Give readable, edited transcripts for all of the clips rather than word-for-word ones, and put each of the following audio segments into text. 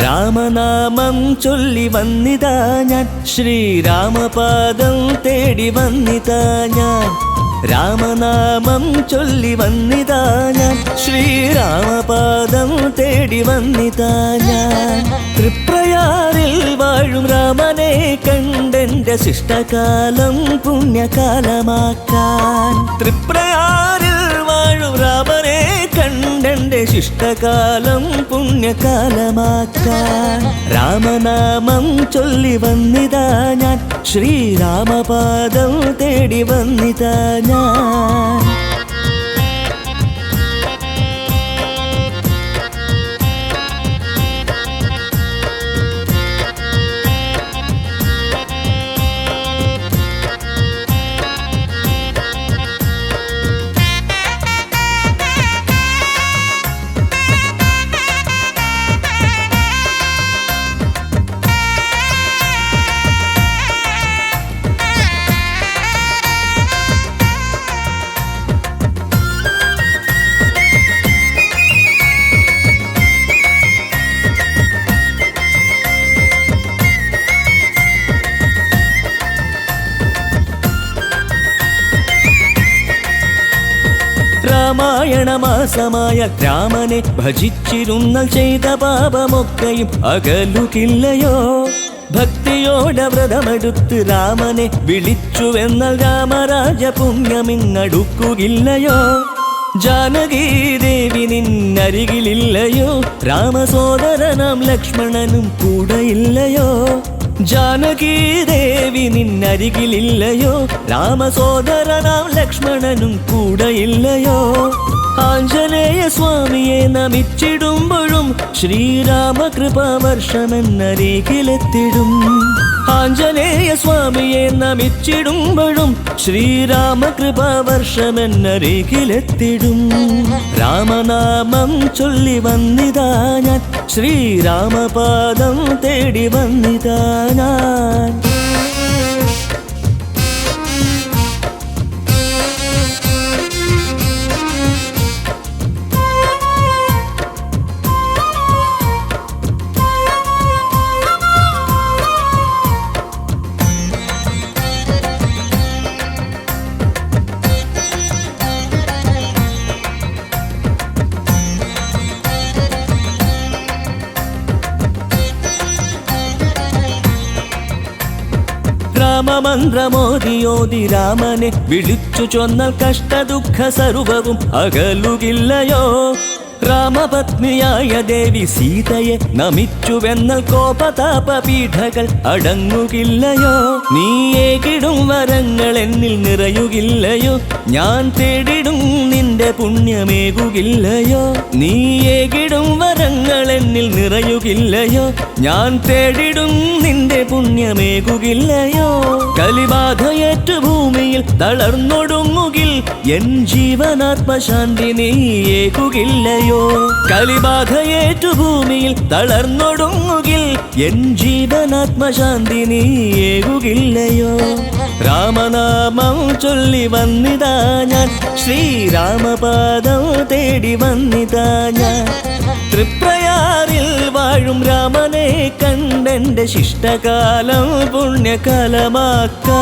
രാമനാമം ചൊല്ലി വന്നിതാ ഞാൻ, ശ്രീരാമപാദം തേടി വന്നിതാ ഞാൻ. രാമനാമം ചൊല്ലി വന്നിതാ ഞാൻ, ശ്രീരാമപാദം തേടി വന്നിതാ ഞാൻ. തൃപ്രയാറിൽ വാഴും രാമനെ കണ്ടെന്റെ ശിഷ്ടകാലം പുണ്യകാലമാക്കാൻ. തൃപ്രയാറിൽ വാഴും രാമനെ കണ്ടെന്റെ ശിഷ്ടകാലം പുണ്യകാലമാക്കാൻ. രാമനാമം ചൊല്ലി വന്നിതാ ഞാൻ, ശ്രീരാമപാദം തേടി വന്നിതാ ഞാൻ. രാമായണമാസമായ രാമനെ ഭജിച്ചിരുന്ന ചെയ്ത പാപമൊക്കെയും അകലുകില്ലയോ? ഭക്തിയോടെ വ്രതമെടുത്ത് രാമനെ വിളിച്ചുവെന്നാൽ രാമരാജ പുണ്യമിങ്ങടുക്കുകയില്ലയോ? ജാനകീദേവി നിന്നരികിലില്ലയോ? രാമസോദരനാം ലക്ഷ്മണനും കൂടെയില്ലയോ? ജാനകീദേവി നിന്നരികിലില്ലയോ? രാമസോദരനാം ലക്ഷ്മണനും കൂടെയില്ലയോ? ആഞ്ജനേയ സ്വാമിയെ നമിച്ചിടുമ്പോഴും ശ്രീരാമകൃപാവർഷമെന്നരികിലെത്തിടും. ആഞ്ജനേയ സ്വാമിയെ നമിച്ചിടുമ്പോഴും ശ്രീരാമകൃപാവർഷമെന്നരികിലെത്തിടും. രാമനാമം ചൊല്ലി വന്നിതാ ഞാൻ, ശ്രീരാമപാദം തേടി വന്നിതാ ഞാൻ. രാമമന്ത്രമോദിയോതി രാമനെ വിളിച്ചു ചൊന്നാൽ കഷ്ടദുഃഖ സർവവും അകലുകില്ലയോ? രാമപത്നിയായ ദേവി സീതയെ നമിച്ചുവെന്നാൽ കോപതാപപീഠകൾ അടങ്ങുകില്ലയോ? നീയേകിടും വരങ്ങൾ എന്നിൽ നിറയുകില്ലയോ? ഞാൻ തേടിടും നിന്റെ പുണ്യമേകുകില്ലയോ? നീയേകിടും വരങ്ങൾ എന്നിൽ നിറയുകില്ലയോ? ഞാൻ തേടിടും നിന്റെ പുണ്യമേകുകില്ലയോ? കലിബാധയേറ്റു ഭൂമിയിൽ തളർന്നൊടുങ്ങുകിൽ എൻ ജീവനാത്മശാന്തി നീയേകുകില്ലയോ? കലിബാധയേറ്റു ഭൂമിയിൽ തളർന്നൊടുങ്ങുകിൽ എൻ ജീവനാത്മശാന്തി നീയേകുകില്ലയോ? രാമനാമം ചൊല്ലി വന്നിതാ ഞാൻ, ശ്രീരാമപാദം തേടി വന്നിതാ ഞാൻ. തൃപ്രയാറിൽ വാഴും രാമനെ കണ്ടെന്റെ ശിഷ്ടകാലം പുണ്യകാലമാക്കാൻ.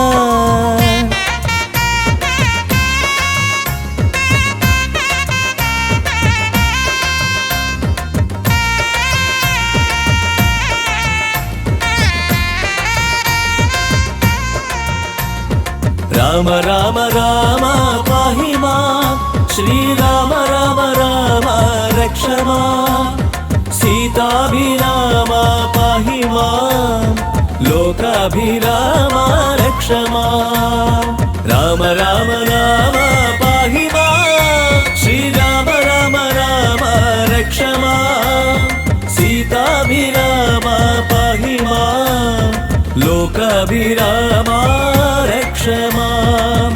രാമ രാമ രാമ പാഹി മാം, ശ്രീരാമ രാമ രാമ രക്ഷ മാം. സീതാഭിരാമ പാഹി മാം. ലോകാഭിരാമ രക്ഷ മാം രാമ രാമ രാമ പാഹി മാം ശ്രീരാമ രാമ രാമ രക്ഷ മാം സീതാഭിരാമ പാഹി മാം ലോകാഭിരാമ രക്ഷ മാം.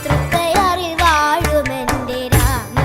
തൃക്കയറിൽ വാഴുമെന്റെ രാമ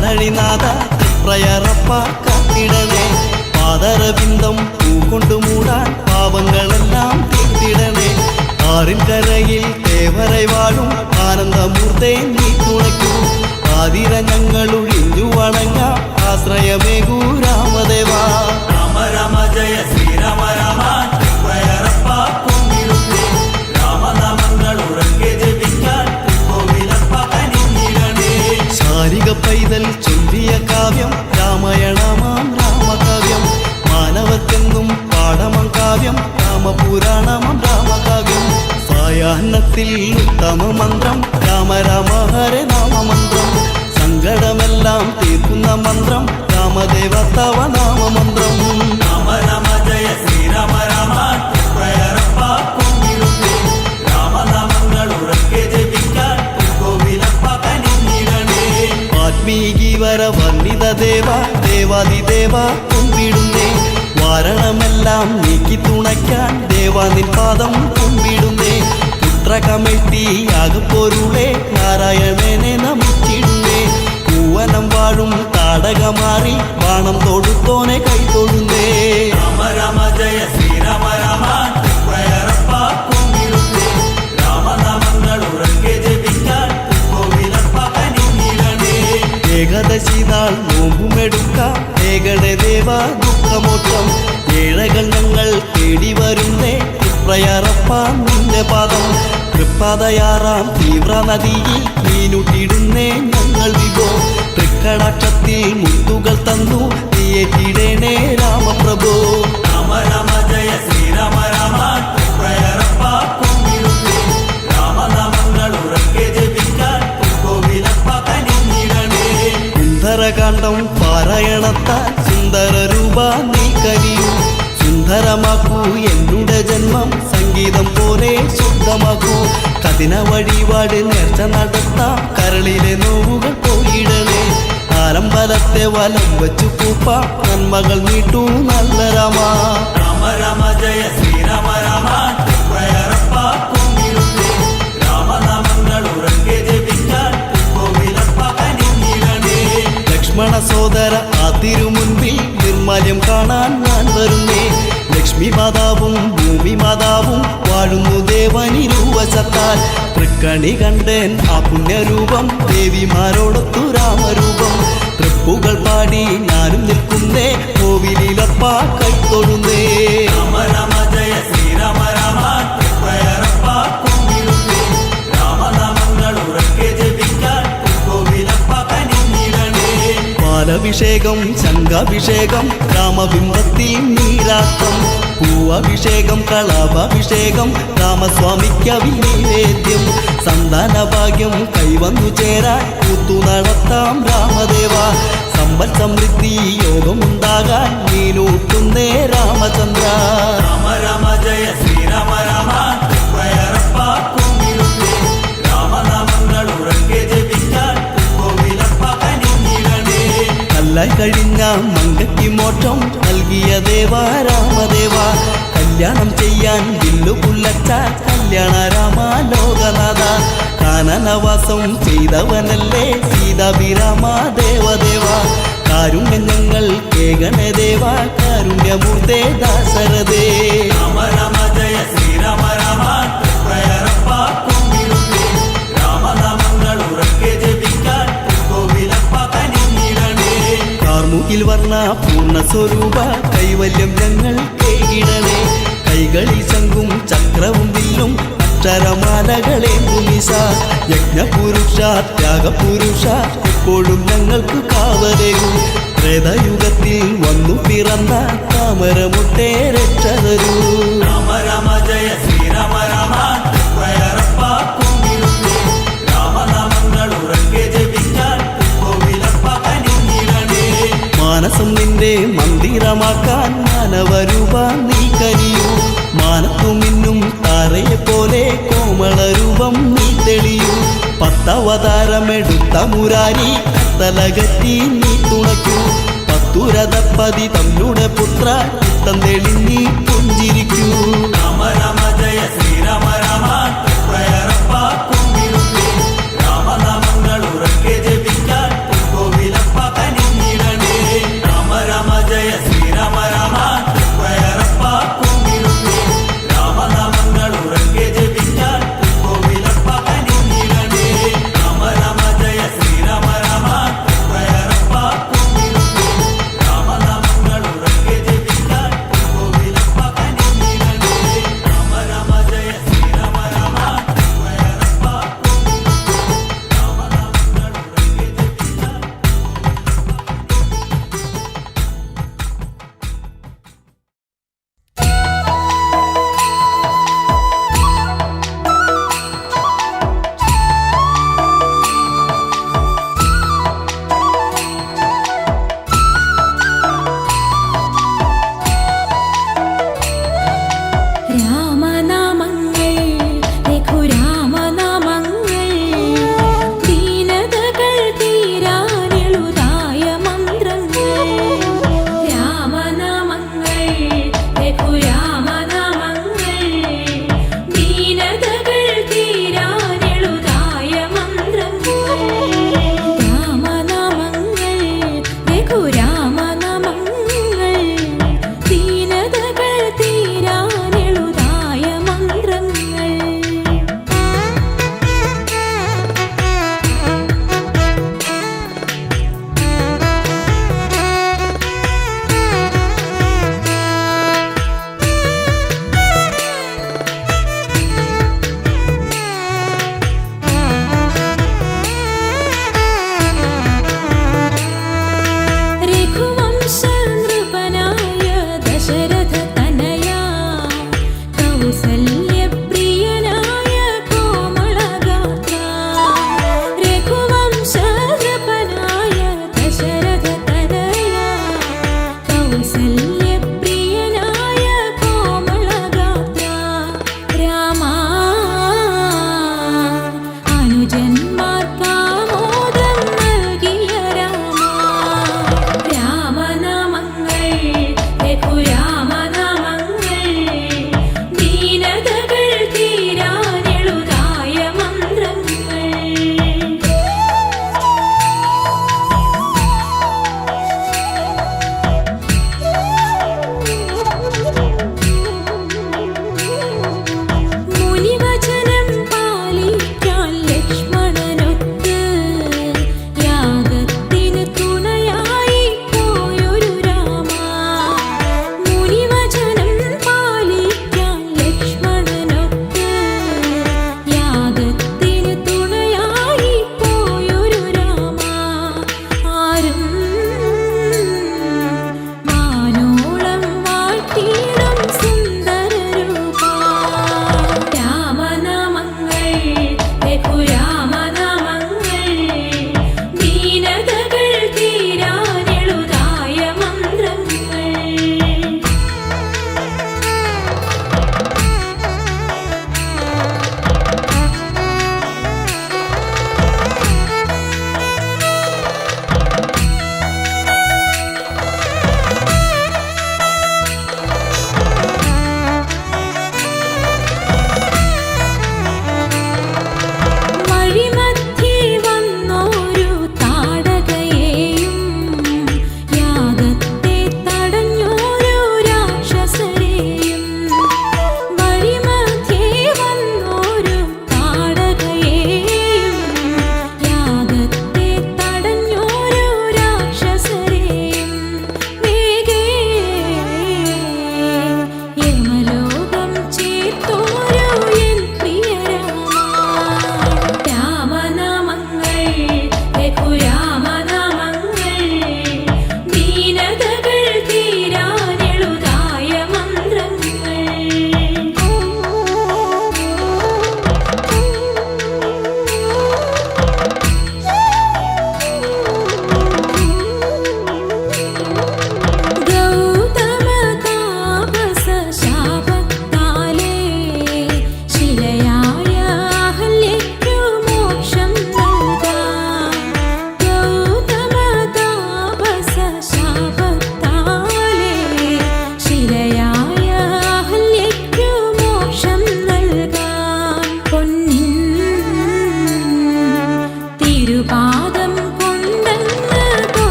പാലഴിനാഥ തൃപ്രയറപ്പ കാത്തിടണേ. പാദരബിന്ദം പൂകൊണ്ടു മൂടാൻ പാപങ്ങളെല്ലാം തീർത്തിടണേ. ആറിൻ കരയിൽ തേവരൈ വാഴും ആനന്ദമൂർത്തേ നീ തുണയ്ക്കൂ. ആതിര ഞങ്ങൾ ഒഴിഞ്ഞു വണങ്ങാം ആശ്രയമേകൂ രാമദേവാ. രാമ രാമ ജയ ശ്രീരാമ രാമ തൃപ്രയറപ്പ കുമ്പിടുന്നേ. രാമനാമങ്ങൾ ഉറക്കെ ജപിക്കാൻ തൃക്കോവിലപ്പ കനിഞ്ഞിടണേ. ശാരിക പൈതൽ ചൊല്ലിയ കാവ്യം രാമായണമാം രാമകാവ്യം. മാനവത്തെന്നും പാഠമം കാവ്യം രാമപുരാണമം രാമകാവ്യം. സായാഹ്നത്തിൽ ഉത്തമ മന്ത്രം രാമ രാമ ഹരേ നാമമന്ത്രം. സങ്കടമെല്ലാം തീർക്കുന്ന മന്ത്രം രാമദേവ തവ നാമമന്ത്രം. രാമ രാമ ജയ ശ്രീരാമ രാമ തൃപ്രയറപ്പ കുമ്പിടുന്നേ. രാമനാമങ്ങൾ ഉറക്കെ ജപിക്കാൻ തൃക്കോവിലപ്പ കനിഞ്ഞിടണേ. വാൽമീകിവര വർണ്ണിത ദേവ ദേവാദിദേവ കുമ്പിടുന്നേ. വാരണമെല്ലാം നീക്കി തുണയ്ക്കാൻ ദേവാ നിൻ പാദം കുമ്പിടുന്നേ. പുത്രകമെട്ടിയാകപ്പൊരുളെ നാരായണനെ നമിച്ചിടുന്നേ. പൂവനം വാഴും താടകമാറി ബാണം തൊടുത്തോനെ കൈതൊഴുന്നേ. രാമ രാമ ജയ ശ്രീരാമ രാമ തൃപ്രയറപ്പ കുമ്പിടുന്നേ. രാമനാമങ്ങൾ ഉറക്കെ ജപിക്കാൻ തൃക്കോവിലപ്പ കനിഞ്ഞിടണേ. ഏകാദശി നാൾ നോമ്പുമെടുക്കാം ഏകടെ ദേവ ദുഃഖമോക്ഷം. ഏഴകൾ ഞങ്ങൾ തേടി വരുന്നേ തൃപ്രയറപ്പ നിന്റെ പാദം. തൃപ്പാതയാറാം തീവ്ര നദിയിൽ മീനുട്ടിടുന്നേ ഞങ്ങൾ വിഭോ. തൃക്കടാക്ഷത്തിൽ മുത്തുകൾ തന്നു നീയേറ്റിടേണേ രാമപ്രഭോ. രാമ രാമ ജയ ശ്രീരാമ രാമ തൃപ്രയറപ്പ കുമ്പിടുന്നേ. രാമനാമങ്ങൾ ഉറക്കെ ജപിക്കാൻ തൃക്കോവിലപ്പ കനിഞ്ഞിടണേ. സുന്ദരകാന്ഡം പാരായണത്താൽ സുന്ദര രൂപ നീ കനിയൂ. സുന്ദരമാക്കൂ എന്നുടെ ജന്മം സംഗീതം പോലെ ശുദ്ധമാക്കൂ. കതിന വഴിപാട് നേർച്ച നടത്താം കരളിലെ നോവുകൾ പോയിടണേ. ആലമ്പലത്തെ വലം വച്ചു പൂപ്പ നന്മകൾ നീട്ടൂ നല്ല രാമ. രാമ രാമ ജയ ശ്രീരാമ രാമ തൃപ്രയറപ്പ കുമ്പിടുന്നേ. രാമനാമങ്ങൾ ഉറക്കെ ജപിക്കാൻ തൃക്കോവിലപ്പ കനിഞ്ഞിടണേ. ലക്ഷ്മണ സോദര ആ തിരുമുൻപിൽ നിർമാല്യം കാണാൻ ഞാൻ വരുന്നേ. ലക്ഷ്മി മാതാവും ഭൂമി മാതാവും വാഴുന്നു ദേവനിരൂപശത്താൽ. തൃക്കണി കണ്ടേൻ ആ പുണ്യരൂപം ദേവിമാരോടൊത്തു രാമരൂപം. തൃപ്പുകൾ പാടി ഞാനും നിൽക്കുന്നേ കോവിലപ്പ കൈത്തൊഴുന്നേ. രാമ രാമ ജയ ശ്രീരാമ രാമ തൃപ്രയറപ്പ കുമ്പിടുന്നേ. രാമനാമങ്ങൾ ഉറക്കെ ജപിക്കാൻ തൃക്കോവിലപ്പ കനിഞ്ഞിടണേ. പാലഭിഷേകം ശംഖാഭിഷേകം രാമബിംബത്തിൽ നീരാട്ടം. പൂവഭിഷേകം കളഭാഭിഷേകം രാമസ്വാമിക്കവി നൈവേദ്യം. സന്താന ഭാഗ്യം കൈവന്നു ചേരാൻ കൂത്തു നടത്താം രാമദേവ. സമ്പൽ സമൃദ്ധി യോഗമുണ്ടാകാൻ നീനൂട്ടുന്നേ രാമചന്ദ്ര. രാമ രാമ ജയ ശ്രീരാമ രാമ തൃപ്രയറപ്പ കുമ്പിടുന്നേ. രാമനാമങ്ങൾ ഉറക്കെ ജപിക്കാൻ തൃക്കോവിലപ്പ കനിഞ്ഞിടണേ. കല്ലായി കഴിഞ്ഞ മങ്കയ്ക്ക് മോക്ഷം നൽകിയ ദേവ രാമദേവ. കല്യാണം ചെയ്യാൻ വില്ലു പുല്ലച്ച കല്യാണ രാമ ലോകനാഥ. കാനനവാസം ചെയ്തവനല്ലേ സീതാഭിരാമ ദേവദേവ. കാരുണ്യം ഞങ്ങൾ കേകണേ ദേവ കാരുണ്യമൂർത്തേ ദാശരഥേ. രാമ രാമ ജയ ശ്രീരാമ രാമ തൃപ്രയറപ്പ കുമ്പിടുന്നേ. രാമനാമങ്ങൾ ഉറക്കെ ജപിക്കാൻ തൃക്കോവിലപ്പ കനിഞ്ഞിടണേ. കാർമുകിൽ വർണ്ണ പൂർണ്ണ സ്വരൂപ കൈവല്യം ഞങ്ങൾ കേകിടണേ. കൈകളിൽ ശംഖും ചക്രവും വില്ലും അക്ഷരമാലകളേന്തുമിശ. യജ്ഞപുരുഷ ത്യാഗപുരുഷ എപ്പോഴും ഞങ്ങൾക്ക് കാവലേകും. ത്രേതയുഗത്തിൽ വന്നു പിറന്ന താമരമുട്ടേ രക്ഷതരൂ. രാമ രാമ ജയ ശ്രീരാമ രാമ തൃപ്രയറപ്പ കുമ്പിടുന്നേ. രാമനാമങ്ങൾ ഉറക്കെ ജപിക്കാൻ തൃക്കോവിലപ്പ കനിഞ്ഞിടണേ. മാനസം നിന്റെ മന്ദിരമാക്കാൻ മാനവരൂപ നീ കനിയൂ. മാനത്തുമിന്നും താരയെ പോലെ കോമളരൂപം നീ തെളിയൂ. പത്തവതാരമെടുത്ത മുരാരി തലകറ്റി നീ തുണയ്ക്കൂ. പത്തുരഥപ്പതി തന്നുടെ പുത്ര ചിത്തം തെളിഞ്ഞീ പുഞ്ചിരിക്കൂ. രാമ രാമ ജയ ശ്രീരാമ രാമ തൃപ്രയറപ്പ കുമ്പിടുന്നേ. രാമനാമങ്ങൾ ഉറക്കെ ജപിക്കാൻ തൃക്കോവിലപ്പ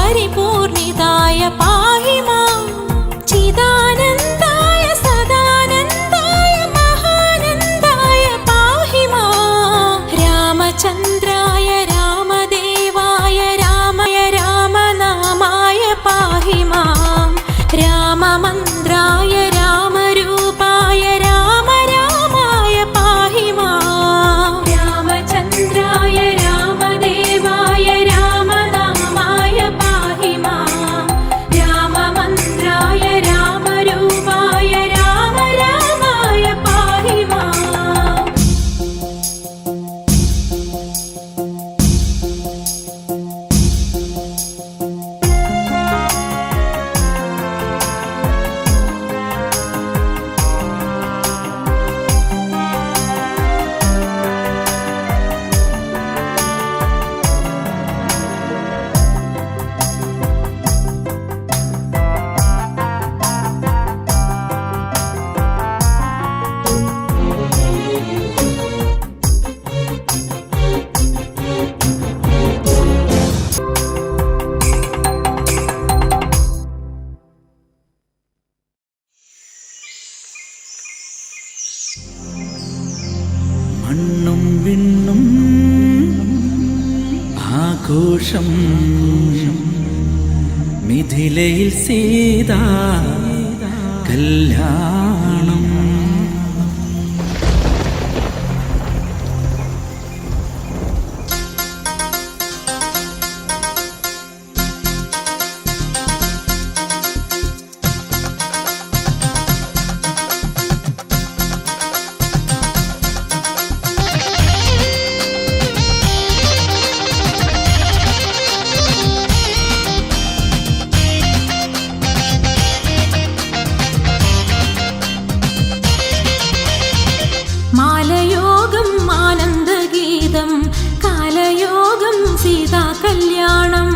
परिपूर्णिताय पाहि मां चिदानन्दाय सदानन्दाय महानन्दाय पाहि मां रामचन्द्राय रामदेवाय रामनामाय पाहि मां राममन्द्राय रामरूपाय रामाय पाहि मां रामचन्द्राय रामदेवाय रामनामाय पाहि मां राममन्द्राय रामरूपाय रामाय पाहि मां മണ്ണും വിണ്ണും ആഘോഷം മിഥിലയിൽ സീതാ കല്യാണം മാലയോഗം ആനന്ദഗീതം കാലയോഗം സീതാ കല്യാണം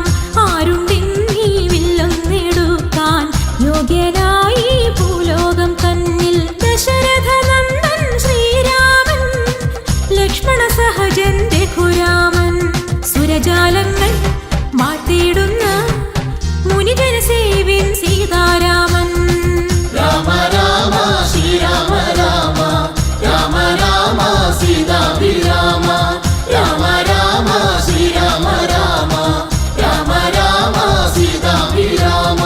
ആരുണ്ടിന്നീ വില്ലൊന്നെടുക്കാൻ യോഗ്യനായി ഭൂലോകം തന്നിൽ ദശരഥനന്ദൻ ശ്രീരാമൻ ലക്ഷ്മണ സഹജൻ രഘുരാമൻ സുരജാലങ്ങൾ മാറ്റിയിടുന്ന മുനിജന സേവ്യൻ സീതാരാമൻ രാമ രാമ ശ്രീരാമ രാമ രാമ രാമ സീതാഭിരാമ രാമ രാമ ശ്രീരാമ രാമ രാമ രാമ സീതാഭിരാമ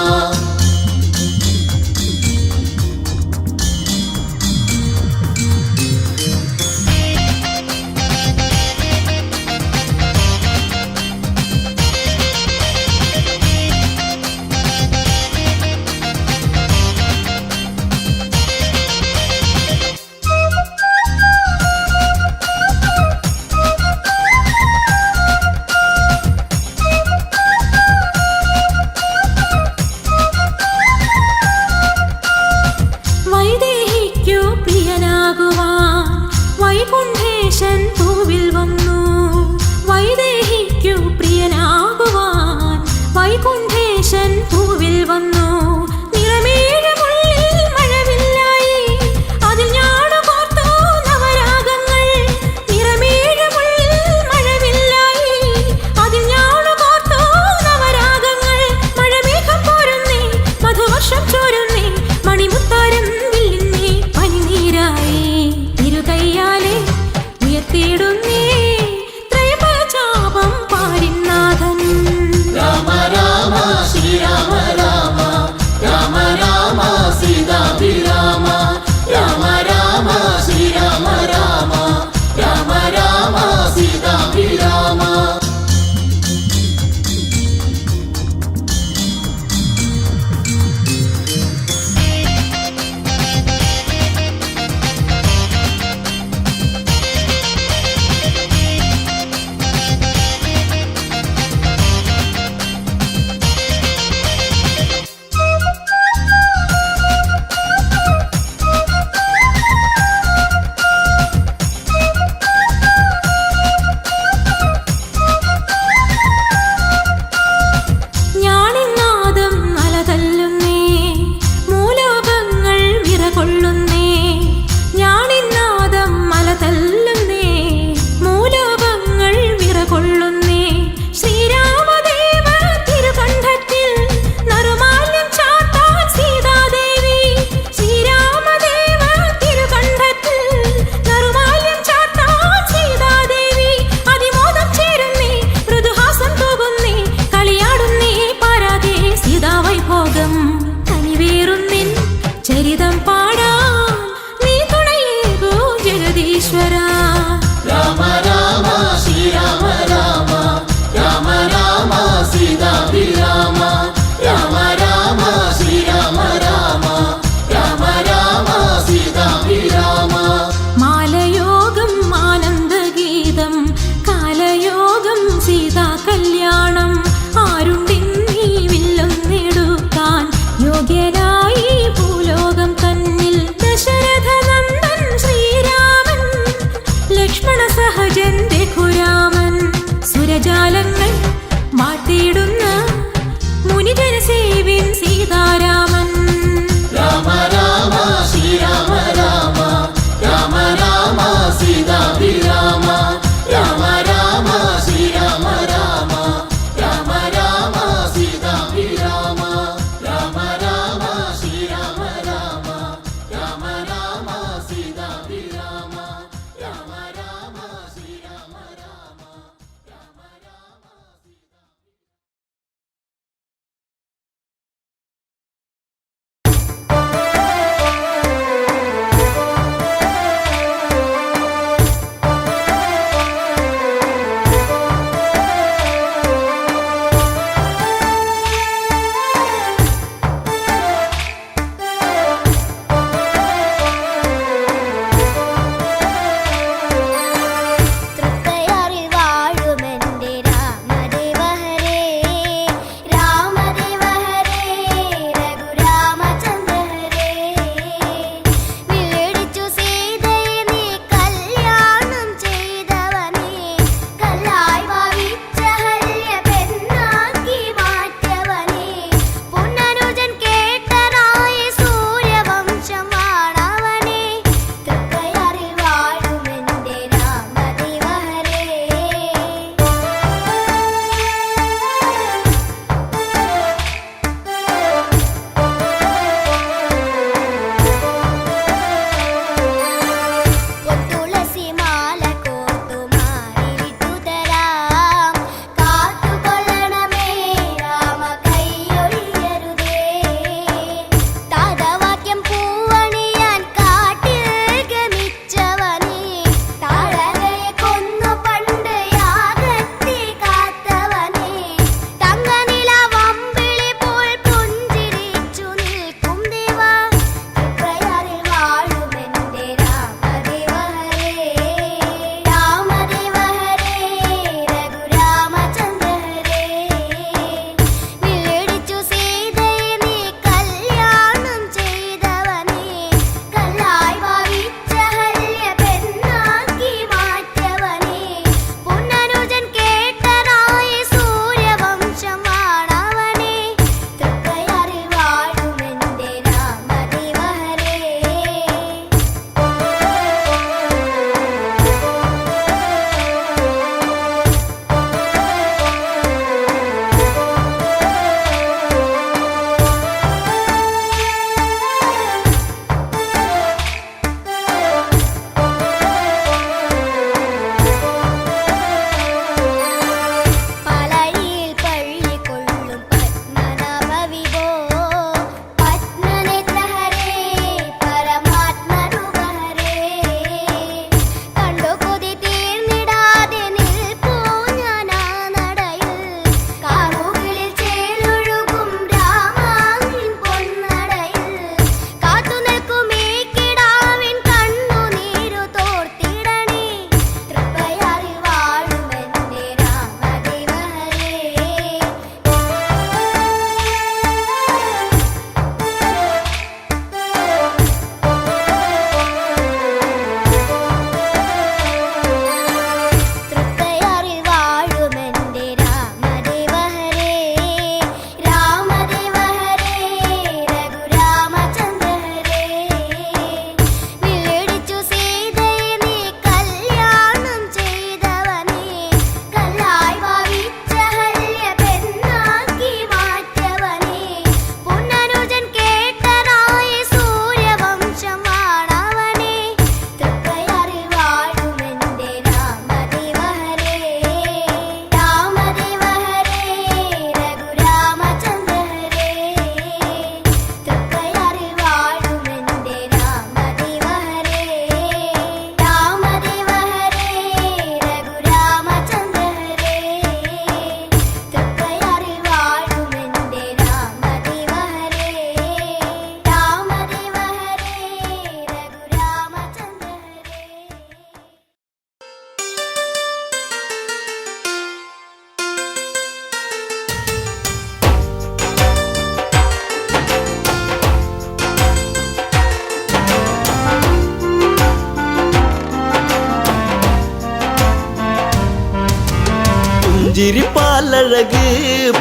പുഞ്ചിരിപ്പാലഴക്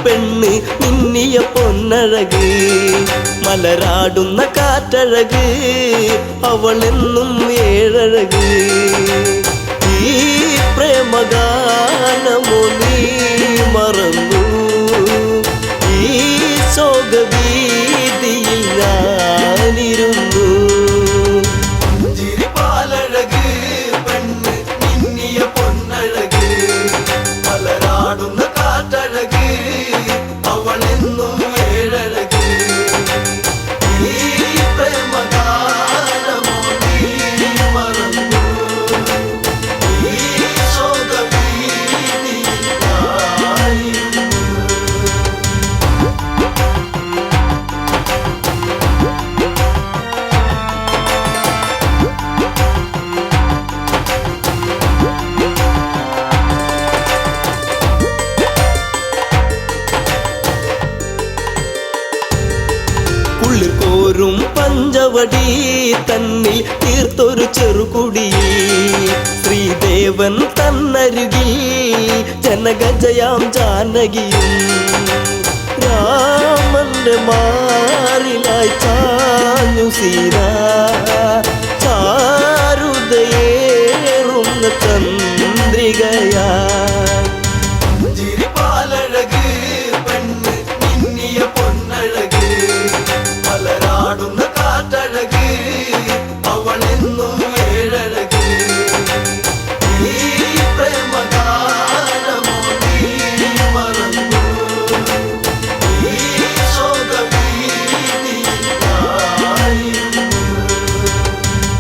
പെണ്ണ് മിന്നിയ പൊന്നഴക് മലരാടുന്ന കാറ്റഴക് അവളെന്നും ഏഴഴക് ഈ പ്രേമഗാനമോ നീ മറന്നു ഈ ശോകവീതിയിൽ ഞാനിരുന്നു ചിരിപ്പാലഴക് പെണ്ണ് മിന്നിയ പൊന്നഴക് മലരാടുന്ന കാറ്റഴക് അവളെന്നും ഏഴഴക് ഈ പ്രേമഗാനമോ നീ മറന്നു ഈ ശോകവീതിയിൽ ഞാനിരുന്നു. ഉള്ളിൽ കോരും പഞ്ചവടി തന്നിൽ തീർത്തൊരു ചെറുകുടി ശ്രീദേവൻ തന്നരുകിൽ ജനഗജയാം ജാനകിയും രാമന്റെ മാറിലായി ചാഞ്ഞു സീത ചാരുതയേറുന്ന ചന്ദ്രികയായി ചിരിപ്പാലഴക് പെണ്ണ് മിന്നിയ പൊന്നഴക് മലരാടുന്ന കാറ്റഴക് അവളെന്നും ഏഴഴക് ഈ പ്രേമഗാനമോ നീ മറന്നു ഈ ശോകവീതിയിൽ ഞാനിരുന്നു.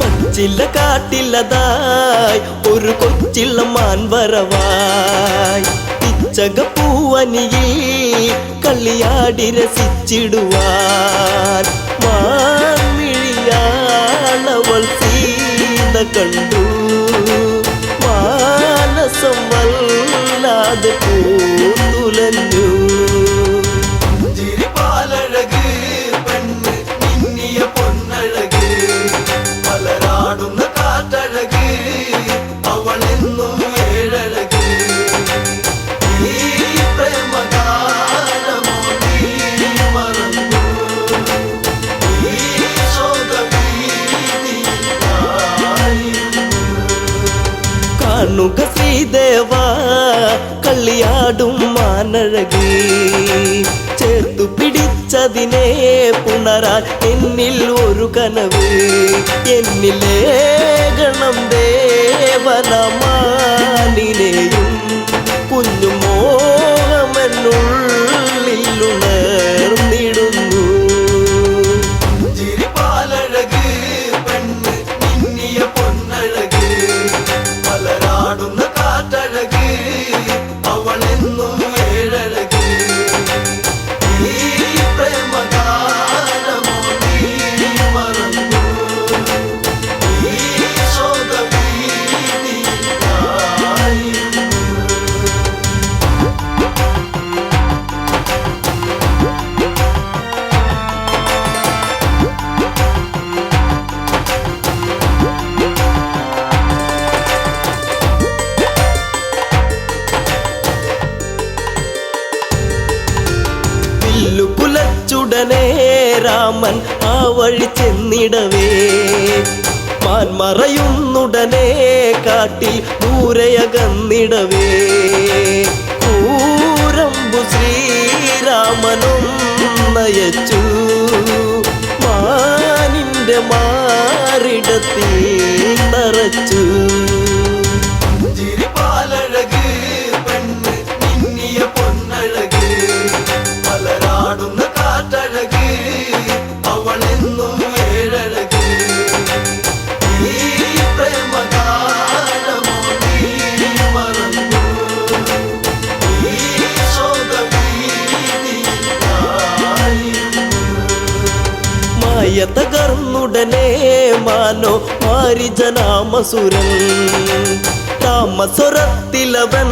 പച്ചില്ല കാട്ടില്ലതായി ഒരു കൊച്ചിള്ള മാൻവരവായി പിച്ചകപ്പൂവനിയിൽ കളിയാടി രസിച്ചിടുവാൻ മാൻമിഴിയാളവൾ സീത കണ്ടു മാനസം വല്ലാതെ പൂത്തുലഞ്ഞു ചിരിപ്പാലഴക് പെണ്ണ് മിന്നിയ പൊന്നഴക് മലരാടുന്ന കാറ്റഴക് അവളെന്നും ഏഴഴക് ഈ പ്രേമഗാനമോ നീ മറന്നു ഈ ശോകവീതിയിൽ ഞാനിരുന്നു. കാണുക ശ്രീദേവ കളിയാടും മാനഴകി ചേർത്തു പിടിച്ചതിനെ പുണരാൻ എന്നിൽ ഒരു കനവ് എന്നിലേ ഗണം ദേവനമാനിനെയും കുഞ്ഞു മോഹമെന്നുള്ളിൽ ഉണർന്നിടുന്നു ചിരിപ്പാലഴക് പെണ്ണ് മിന്നിയ പൊന്നഴക് മലരാടുന്ന കാറ്റഴക് അവളെന്നും ഏഴഴക് ഈ പ്രേമഗാനമോ നീ മറന്നു ഈ ശോകവീതിയിൽ ഞാനിരുന്നു. വില്ലുകുലച്ചുടനെ രാമൻ ആ വഴി ചെന്നിടവേ മാൻമറയുന്നുടനെ കാട്ടിൽ ദൂരയകന്നിടവേ കൂരമ്പു ശ്രീരാമനും നയച്ചു മാനിന്റെ മാറിടത്തിൽ തറച്ചു ചിരിപ്പാലഴക് പെണ്ണ് മിന്നിയ പൊന്നഴക് മലരാടുന്ന കാറ്റഴക് അവളെന്നും ഏഴഴക് ഈ പ്രേമഗാനമോ നീ മറന്നു ഈ ശോകവീതിയിൽ ഞാനിരുന്നു. മായ തകർന്നുടനെ മാനോ മാരിജനാമസുരൻ താമസ്വരത്തിലവൻ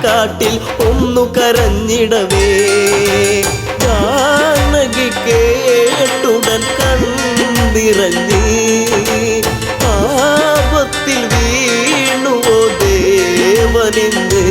കാട്ടിൽ ഒന്നു കരഞ്ഞിടവേ ജാനകി കേട്ടുടൻ കണ്ണിറങ്ങി ആപത്തിൽ വീണുവോ ദേവനിന്ന്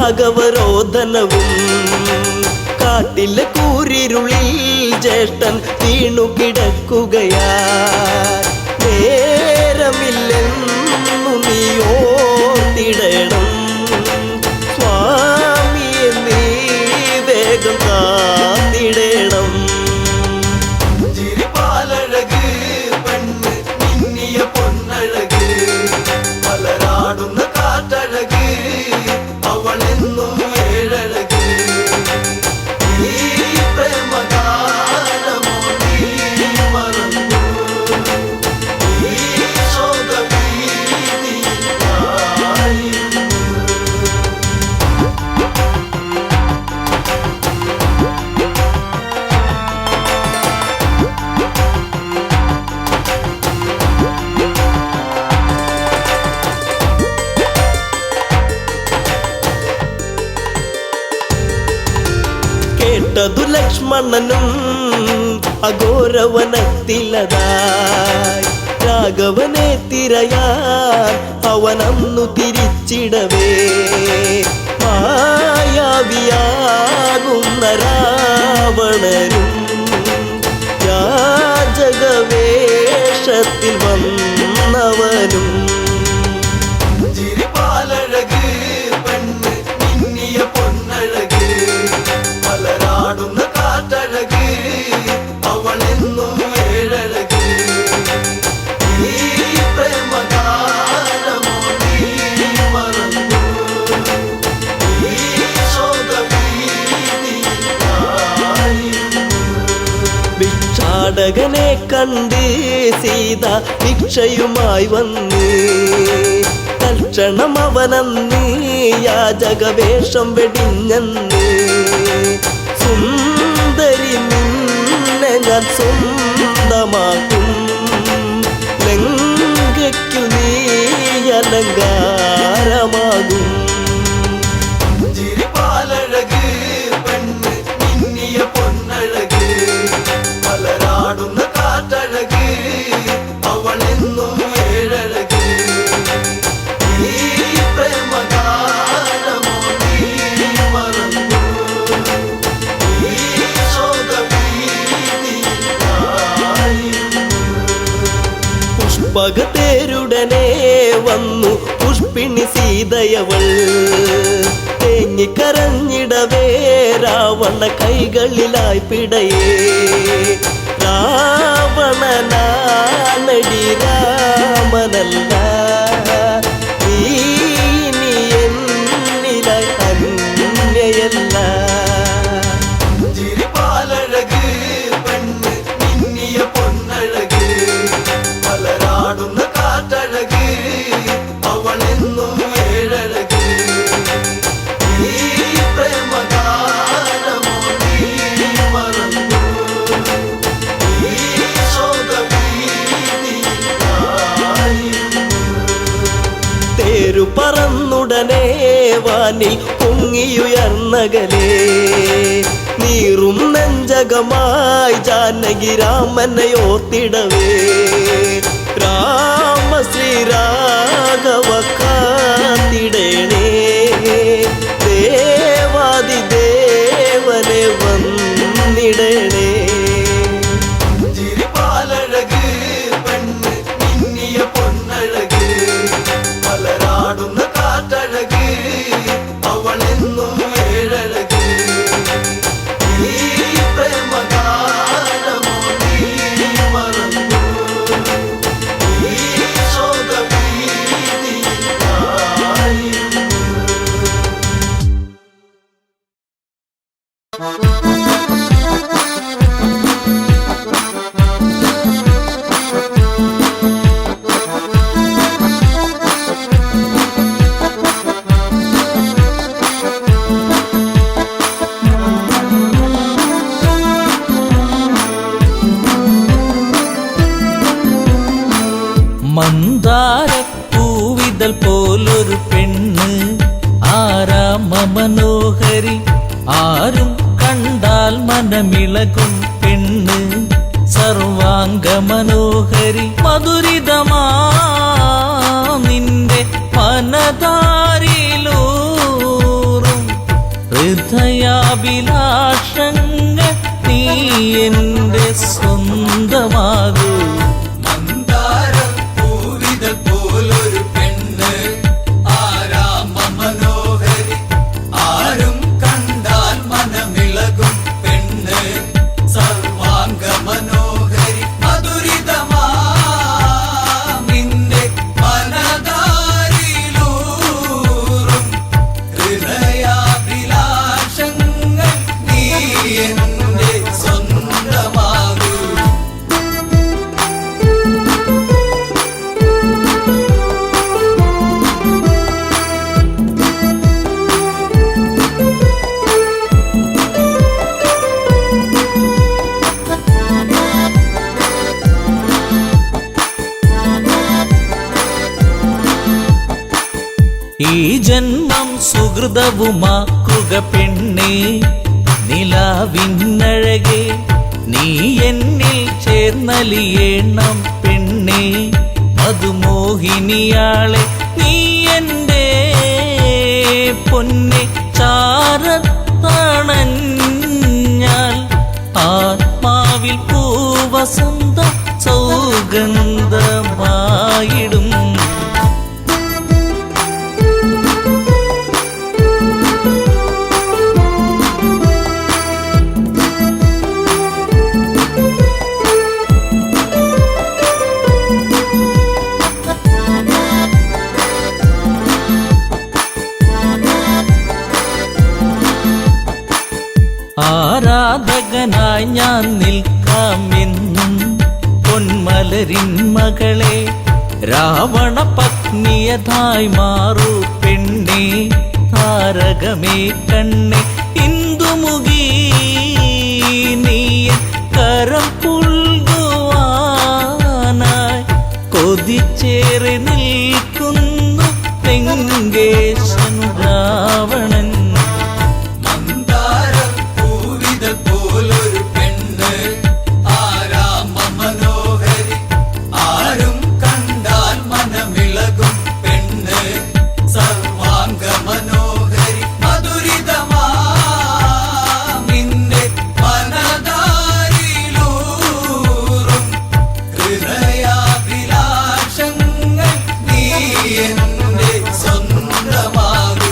രാഘവരോധനവും കാട്ടിലെ കൂരിരുളിൽ ജ്യേഷ്ഠൻ വീണു കിടക്കുകയാ നേരമില്ലെന്നു നീ ഓർത്തിടണം സ്വാമിയെ നീ വേഗം കാത്തിടണം ചിരിപ്പാലഴക് പെണ്ണ് മിന്നിയ പൊന്നഴക് മലരാടുന്ന കാറ്റഴക് അവളെന്നും ഏഴഴക് ഈ പ്രേമഗാനമോ നീ മറന്നു ഈ ശോകവീതിയിലായിരുന്നു. കേട്ടതു ലക്ഷ്മണനും അഘോരവനത്തിലതായി രാഘവനെ തിരയാൻ അവനന്നു തിരിച്ചിടവേ മായാവിയാകുന്ന രാവണനും യാചകവേഷത്തിൽ വന്നവനും ചിരിപ്പാലഴക് പെണ്ണ് മിന്നിയ പൊന്നഴക് മലരാടുന്ന കാറ്റഴക് അവളെന്നും ഏഴഴക് ഈ പ്രേമഗാനമോ നീ മറന്നു ഈ ശോകവീതിയിലായിരുന്നു. ഭിക്ഷാടകനെ കണ്ട് സീത ഭിക്ഷയുമായി വന്ന് തൽക്ഷണം അവനന്ന് യാചകവേഷം വെടിഞ്ഞന്ന് സുന്ദരി നിന്നെ ഞാൻ സ്വന്തമാക്കും ലങ്കയ്ക്കു നീ അലങ്കാരമാകും ചിരിപ്പാലഴക് പെണ്ണ് മിന്നിയ പൊന്നഴക് മലരാടുന്ന കാറ്റഴക് അവളെന്നും ഏഴഴക് ഈ പ്രേമഗാനമോ നീ മറന്നു ഈ ശോകവീതിയിലായിരുന്നു. പുഷ്പകത്തേരുടനെ വന്നു പുഷ്പിണി സീതയവൾ തേങ്ങിക്കരഞ്ഞിടവേ രാവണ കൈകളിലായി പിടയേ രാവണനാണടി രാമനല്ല നീ ഇനി എന്നിലായി അന്യയല്ല ചിരിപ്പാലഴക് പെണ്ണ് മിന്നിയ പൊന്നഴക് മലരാടുന്ന കാറ്റഴക് അവളെന്നും ഏഴഴക് ഈ പ്രേമഗാനമോ നീ മറന്നു ഈ ശോകവീതിയിലായിരുന്നു. തേരു പറന്നുടനെ വാനിൽ പൊങ്ങിയുയർന്നകലേ നീറും നെഞ്ചകമായി ജാനകി രാമനെ ഓർത്തിടവേ രാമ ശ്രീരാഘവ കാത്തിടേണേ ദേവാദിദേവനെ വന്നിടണേ ചിരിപ്പാലഴക് പെണ്ണ് മിന്നിയ പൊന്നഴക് മലരാടുന്ന കാറ്റഴക് അവളെന്നും ഏഴഴക് ഈ പ്രേമഗാനമോ നീ മറന്നു ഈ ശോകവീതിയിലായിരുന്നു. മന്ദാരപ്പൂവിതൽ പോലൊരു പെണ്ണ് ആരാമ മനോഹരി ആരും കണ്ടാൽ മനമിളകും പെണ്ണ് സർവാംഗ മനോഹരി മധുരിതമാ നിന്റെ മനതാരിലൂറും ഹൃദയാഭിലാഷങ്ങൾ നീ എൻ്റെ സ്വന്തമാകൂ. മന്ദാരപ്പൂവിതൾ പോലൊരു പെണ്ണ് ആരാമ മനോഹരി, ആരും കണ്ടാൽ മനമിളകും പെണ്ണ് സർവാംഗ മനോഹരി. മധുരിതമാ നിന്റെ മനതാരിലൂറും ഹൃദയാഭിലാഷങ്ങൾ നീ എൻ്റെ സ്വന്തമാകൂ. ഈ ജന്മം സുഹൃതവുമാക്കുക പെണ്ണേ, നിലാവിന്നഴകെ നീ എന്നിൽ ചേർന്നലിയേണം പെണ്ണേ. മധുമോഹിനിയാളെ നീ എൻ്റെ പൊന്നെ ചാരത്തണഞ്ഞാൽ ആത്മാവിൽ പൂവസന്ത സൗഗന്ധമായിടും. ആരാധകനായി ഞാൻ നിൽക്കാമെന്നും പൊന്മലരിൻ മകളെ, രാവണ പത്നിയതായി മാറൂ പെണ്ണേ. താരകമേ കണ്ണേ ഇന്ദുമുഖി നീ കരം പുൽകുവാനായി കൊതിച്ചേറി നിൽക്കുന്നു ലങ്കേശൻ രാവണൻ. മന്ദാരപ്പൂവിതൾ പോലൊരു പെണ്ണ് ആരാമ മനോഹരി, ആരും കണ്ടാൽ മനമിളകും പെണ്ണ് സർവാംഗ മനോഹരി. മധുരിതമാ നിന്റെ മനതാരിലൂറും ഹൃദയാഭിലാഷങ്ങൾ നീ എൻ്റെ സ്വന്തമാകൂ.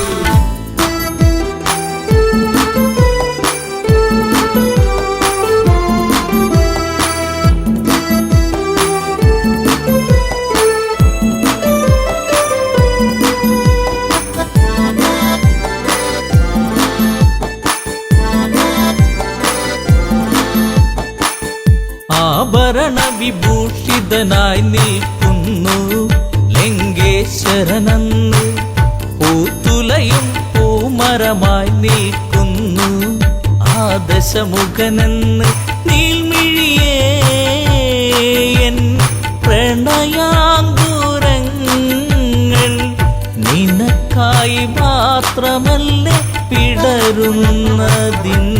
ആഭരണ വിഭൂഷിതനായി നിൽക്കുന്നു ലങ്കേശ്വരനന്ന്. പൂത്തുലയും പൂമരമായി നിൽക്കുന്നു ആദശമുഖനെന്ന്. നീൽമിഴിയേ എൻ പ്രണയാങ്കുരങ്ങൾ നിനക്കായി മാത്രമല്ലേ പിടരുന്നതിന്ന്.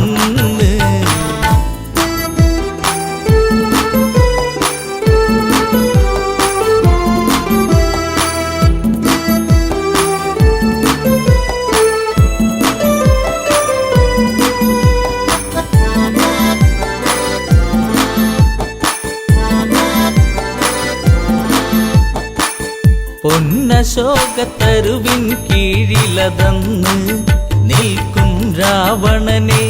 പൊന്നശോകത്തരുവിൻ കീഴിലതന്ന് നിൽക്കും രാവണനെ,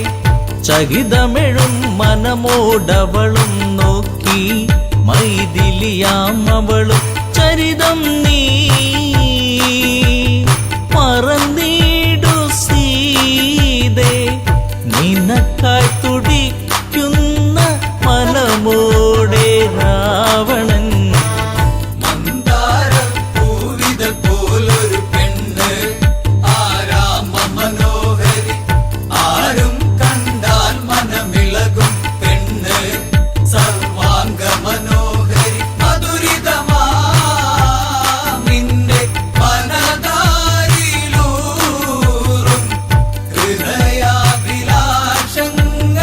ചകിതമെഴും മനമോടവളും നോക്കി മൈഥിലിയാം അവളും ചരിതം നീ മറന്നീടു സീതേ. നിനക്കായി തുടിക്കുന്ന മനമോടെ രാവണൻ. മന്ദാരപ്പൂവിതൾ പോലൊരു പെണ്ണ് ആരാമ മനോഹരി, ആരും കണ്ടാൽ മനമിളകും പെണ്ണ് സർവാംഗ മനോഹരി. മധുരിതമാ നിന്റെ മനതാരിലൂറും ഹൃദയാഭിലാഷങ്ങൾ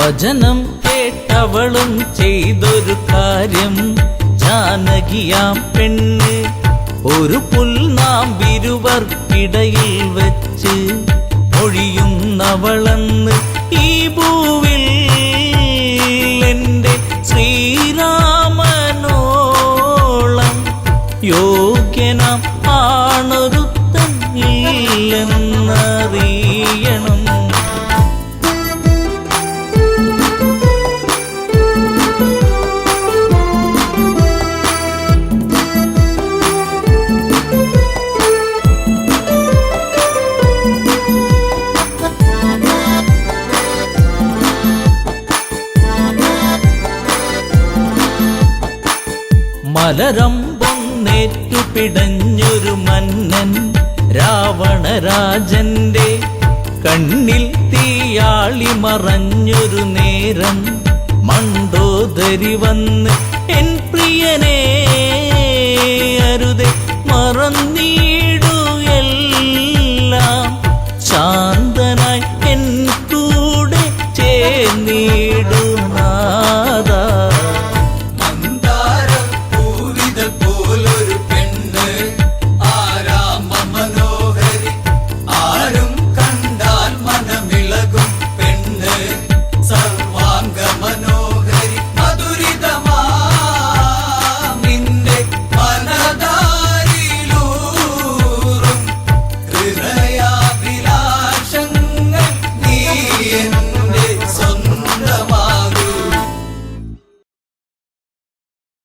വചനം കേട്ടവളും ചെയ്തൊരു കാര്യം, ജാനകിയാം പെണ്ണ് ഒരു പുൽനാമ്പിരുവർക്കിടയിൽ വെച്ച് ഒഴിയുന്നവളെന്ന് ഈ ഭൂവിൽ എൻ്റെ ശ്രീരാമനോളം യോഗ്യനാം ആണൊരുത്തൻ ഇല്ലെന്നറിയണം. മലരമ്പൊന്നേറ്റു പിടഞ്ഞൊരു മന്നൻ രാവണരാജന്റെ കണ്ണിൽ തീയാളി മറഞ്ഞൊരു നേരം മണ്ടോദരി വന്ന് എൻ പ്രിയനെ